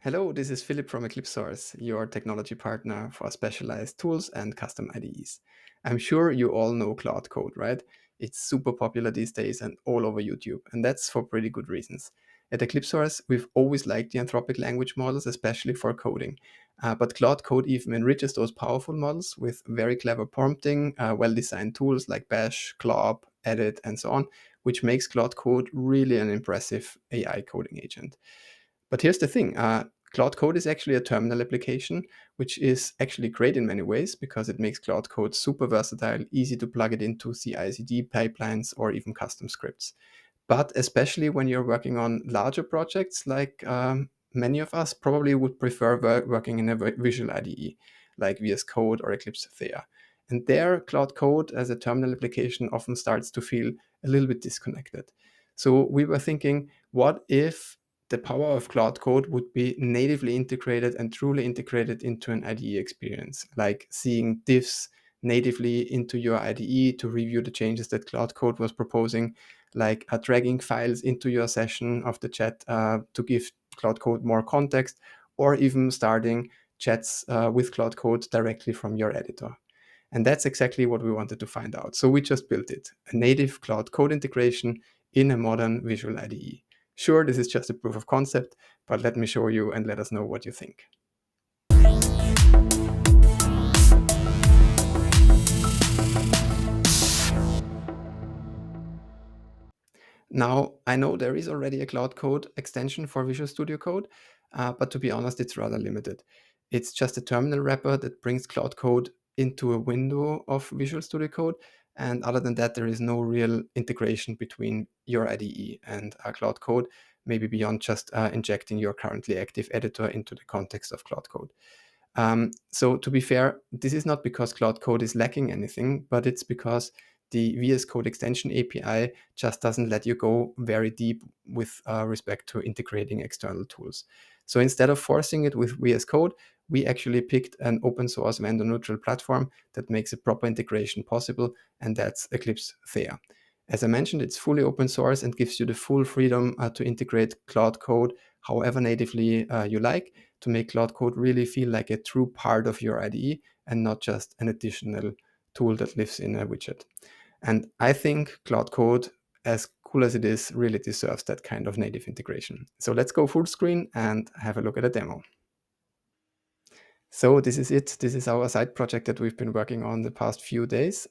Hello, this is Philip from Eclipse, your technology partner for specialized tools and custom IDEs. I'm sure you all know Claude Code, right? It's super popular these days and all over YouTube, and that's for pretty good reasons. At Eclipse, we've always liked the Anthropic language models, especially for coding. But Claude Code even enriches those powerful models with very clever prompting, well-designed tools like Bash, Glob, Edit, and so on, which makes Claude Code really an impressive AI coding agent. But here's the thing. Cloud Code is actually a terminal application, which is actually great in many ways because it makes Cloud Code super versatile, easy to plug it into CI/CD pipelines or even custom scripts. But especially when you're working on larger projects, like many of us probably would prefer working in a visual IDE, like VS Code or Eclipse Theia. And there, Cloud Code as a terminal application often starts to feel a little bit disconnected. So we were thinking, what if the power of Cloud Code would be natively integrated and truly integrated into an IDE experience, like seeing diffs natively into your IDE to review the changes that Cloud Code was proposing, like dragging files into your session of the chat to give Cloud Code more context, or even starting chats with Cloud Code directly from your editor. And that's exactly what we wanted to find out. So we just built it, a native Cloud Code integration in a modern visual IDE. Sure, this is just a proof of concept, but let me show you and let us know what you think. Now, I know there is already a Cloud Code extension for Visual Studio Code, but to be honest, it's rather limited. It's just a terminal wrapper that brings Cloud Code into a window of Visual Studio Code. And other than that, there is no real integration between your IDE and Cloud Code, maybe beyond just injecting your currently active editor into the context of Cloud Code. So to be fair, this is not because Cloud Code is lacking anything, but it's because the VS Code extension API just doesn't let you go very deep with respect to integrating external tools. So instead of forcing it with VS Code, we actually picked an open source vendor neutral platform that makes a proper integration possible, and that's Eclipse Theia. As I mentioned, it's fully open source and gives you the full freedom to integrate Cloud Code however natively you like, to make Cloud Code really feel like a true part of your IDE and not just an additional tool that lives in a widget. And I think Cloud Code, as cool as it is, really deserves that kind of native integration. So let's go full screen and have a look at a demo. So this is it. This is our side project that we've been working on the past few days.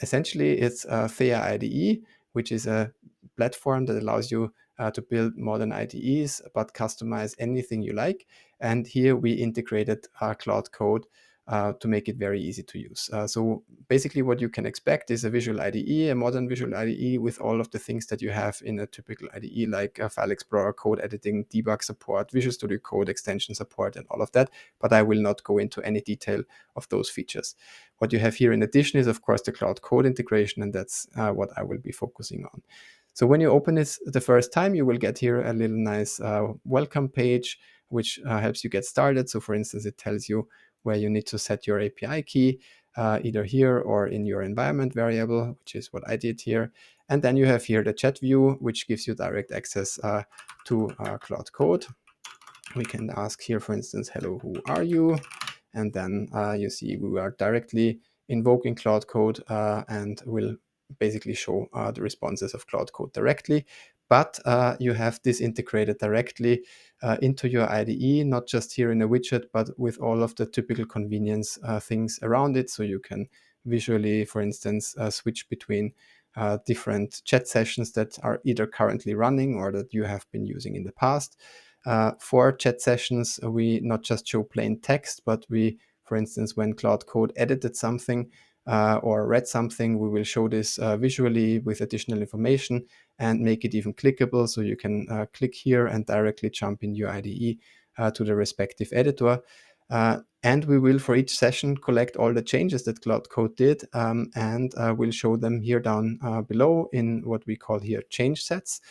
Essentially, it's a Theia IDE, which is a platform that allows you to build modern IDEs, but customize anything you like. And here we integrated Cloud Code to make it very easy to use. So basically what you can expect is a visual IDE, a modern visual IDE with all of the things that you have in a typical IDE, like File Explorer, code editing, debug support, Visual Studio Code extension support, and all of that. But I will not go into any detail of those features. What you have here in addition is, of course, the Cloud Code integration, and that's what I will be focusing on. So when you open this the first time, you will get here a little nice welcome page, which helps you get started. So for instance, it tells you where you need to set your API key, either here or in your environment variable, which is what I did here. And then you have here the chat view, which gives you direct access to Cloud Code. We can ask here, for instance, hello, who are you? And then you see we are directly invoking Cloud Code and will basically show the responses of Cloud Code directly. But you have this integrated directly into your IDE, not just here in a widget, but with all of the typical convenience things around it. So you can visually, for instance, switch between different chat sessions that are either currently running or that you have been using in the past. For chat sessions, we not just show plain text, but we, for instance, when Cloud Code edited something or read something, we will show this visually with additional information and make it even clickable. So you can click here and directly jump in your IDE to the respective editor. And we will, for each session, collect all the changes that Cloud Code did and we'll show them here down below in what we call here change sets,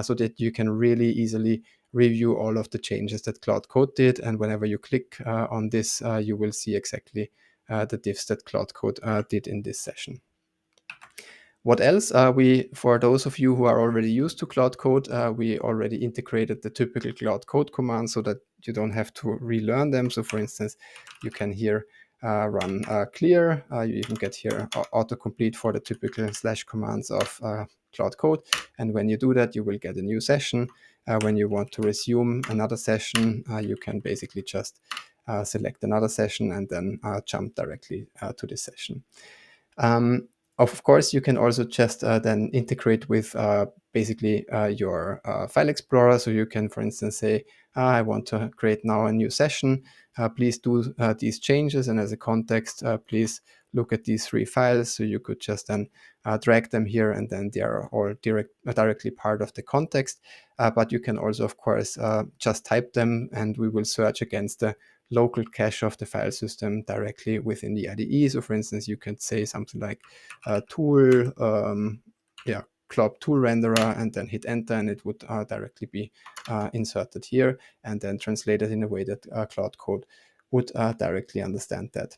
so that you can really easily review all of the changes that Cloud Code did. And whenever you click on this, you will see exactly the diffs that Cloud Code did in this session. What else? For those of you who are already used to Claude Code, we already integrated the typical Claude Code commands so that you don't have to relearn them. So for instance, you can here run clear. You even get here autocomplete for the typical / commands of Claude Code. And when you do that, you will get a new session. When you want to resume another session, you can basically just select another session and then jump directly to this session. Of course, you can also just then integrate with basically your file explorer. So you can, for instance, say, I want to create now a new session. Please do these changes. And as a context, please look at these 3 files. So you could just then drag them here, and then they are all directly part of the context. But you can also, of course, just type them, and we will search against the local cache of the file system directly within the IDE. So for instance, you can say something like tool, Claude tool renderer, and then hit enter, and it would directly be inserted here and then translated in a way that Claude Code would directly understand that.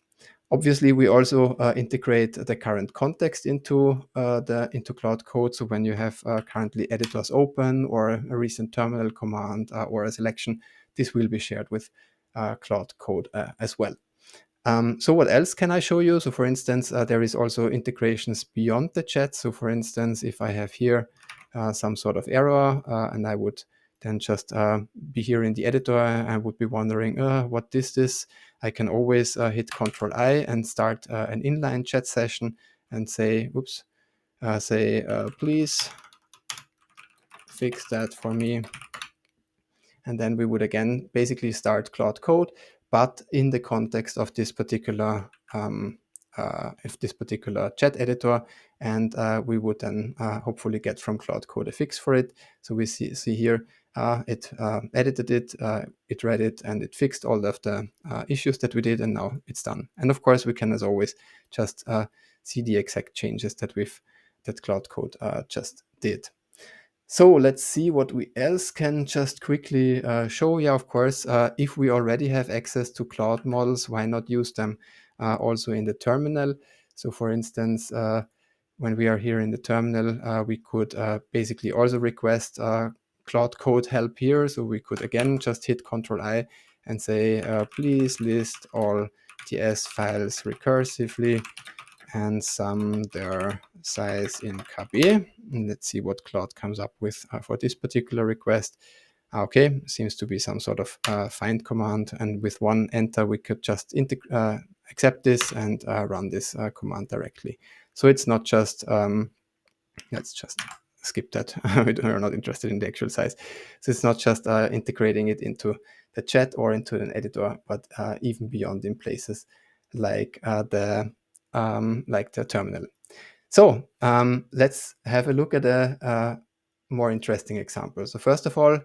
Obviously, we also integrate the current context into Claude Code. So when you have currently editors open, or a recent terminal command, or a selection, this will be shared with Claude Code as well. So what else can I show you? So for instance, there is also integrations beyond the chat. So for instance, if I have here some sort of error and I would then just be here in the editor, I would be wondering what is this? I can always hit Control I and start an inline chat session and say, oops, please fix that for me. And then we would again basically start Claude Code, but in the context of this particular chat editor, and we would then hopefully get from Claude Code a fix for it. So we see here it edited it, it read it, and it fixed all of the issues that we did, and now it's done. And of course, we can, as always, just see the exact changes that Claude Code just did. So let's see what we else can just quickly show. Yeah, of course, if we already have access to cloud models, why not use them also in the terminal? So for instance, when we are here in the terminal, we could basically also request Claude Code help here. So we could again just hit Control I and say, please list all TS files recursively and sum their size in KB. And let's see what Claude comes up with for this particular request. Okay, seems to be some sort of find command, and with one enter we could just accept this and run this command directly. So it's not just, let's just skip that. We're not interested in the actual size. So it's not just integrating it into the chat or into an editor, but even beyond in places like the terminal. So let's have a look at a more interesting example. So first of all,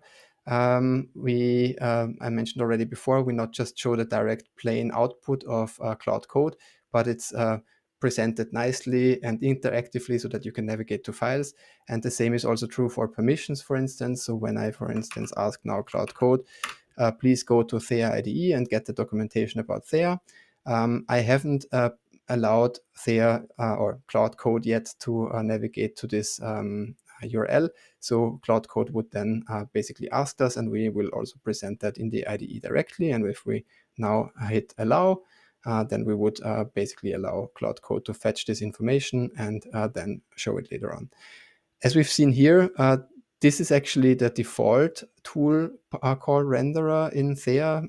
I mentioned already before, we not just show the direct plain output of Claude Code, but it's presented nicely and interactively so that you can navigate to files. And the same is also true for permissions, for instance. So when I, for instance, ask now Claude Code, please go to Theia IDE and get the documentation about Theia. I haven't allowed Theia or Claude Code yet to navigate to this URL. So Claude Code would then basically ask us, and we will also present that in the IDE directly. And if we now hit allow, then we would basically allow Claude Code to fetch this information and then show it later on. As we've seen here, this is actually the default tool call renderer in Theia.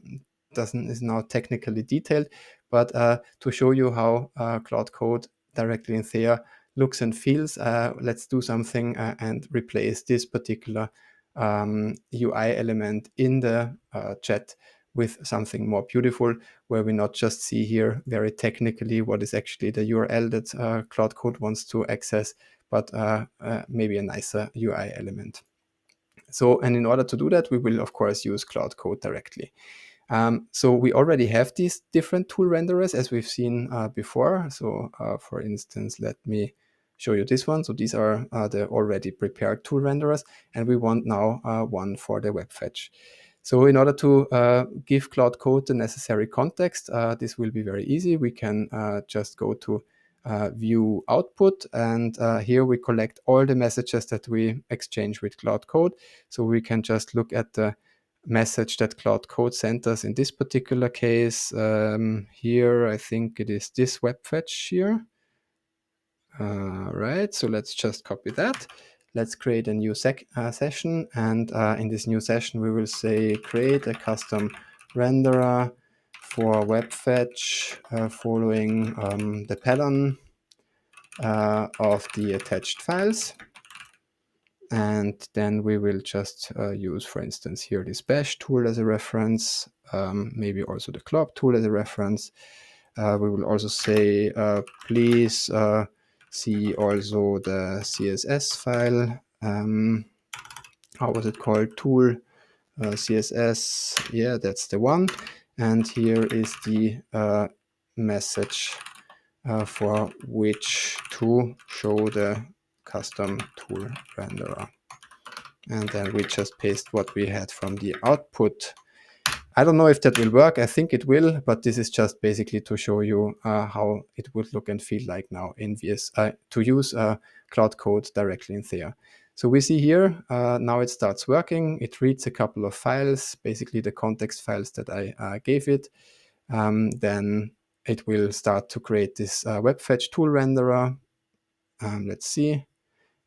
Is now technically detailed, but to show you how Claude Code directly in Theia looks and feels, let's do something and replace this particular UI element in the chat with something more beautiful, where we not just see here very technically what is actually the URL that Claude Code wants to access, but maybe a nicer UI element. So, and in order to do that, we will of course use Claude Code directly. So we already have these different tool renderers as we've seen before. So for instance, let me show you this one. So these are the already prepared tool renderers, and we want now one for the web fetch. So in order to give Claude Code the necessary context, this will be very easy. We can just go to view output, and here we collect all the messages that we exchange with Claude Code. So we can just look at the message that Claude Code sent us in this particular case. Here, I think it is this web fetch here. Right, so let's just copy that. Let's create a new session, and in this new session we will say create a custom renderer for web fetch following the pattern of the attached files. And then we will just use, for instance, here this bash tool as a reference, maybe also the club tool as a reference. We will also say, please see also the CSS file. How was it called? Tool CSS. Yeah, that's the one. And here is the message for which to show the custom tool renderer. And then we just paste what we had from the output. I don't know if that will work. I think it will, but this is just basically to show you how it would look and feel like now in VS, to use Claude Code directly in Theia. So we see here, now it starts working. It reads a couple of files, basically the context files that I gave it. Then it will start to create this web fetch tool renderer. Let's see.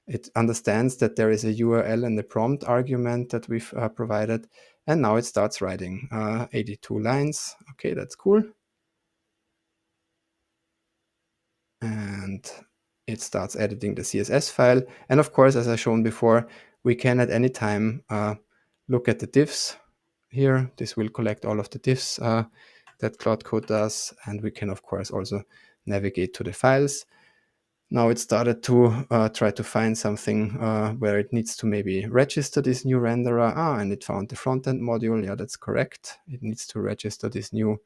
It understands that there is a URL and a prompt argument that we've provided. And now it starts writing 82 lines. Okay, that's cool. And it starts editing the CSS file. And of course, as I shown before, we can at any time look at the diffs here. This will collect all of the diffs that Claude Code does. And we can, of course, also navigate to the files. Now it started to try to find something where it needs to maybe register this new renderer. And it found the front-end module. Yeah, that's correct. It needs to register this new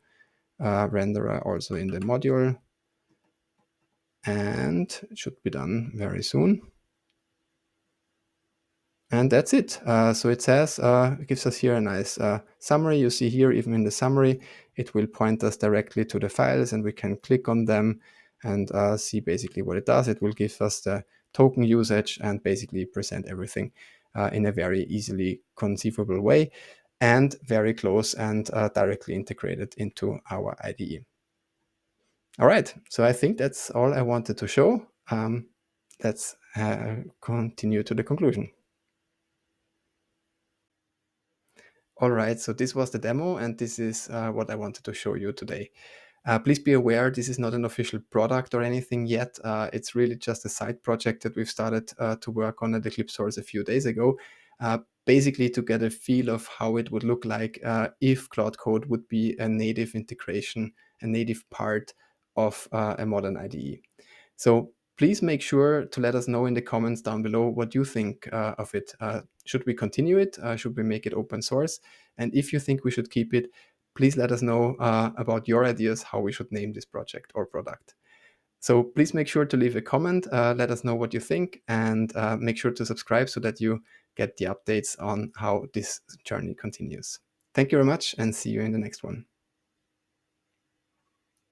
renderer also in the module. And it should be done very soon. And that's it. So it says, it gives us here a nice summary. You see here, even in the summary, it will point us directly to the files and we can click on them and see basically what it does. It will give us the token usage and basically present everything in a very easily conceivable way and very close and directly integrated into our IDE. All right, so I think that's all I wanted to show. Let's continue to the conclusion. All right, so this was the demo, and this is what I wanted to show you today. Please be aware, this is not an official product or anything yet. It's really just a side project that we've started to work on at Eclipse Source a few days ago, basically to get a feel of how it would look like if Claude Code would be a native integration, a native part of a modern IDE. So please make sure to let us know in the comments down below what you think of it. Should we continue it? Should we make it open source? And if you think we should keep it, please let us know about your ideas how we should name this project or product. So please make sure to leave a comment, let us know what you think, and make sure to subscribe so that you get the updates on how this journey continues. Thank you very much and see you in the next one.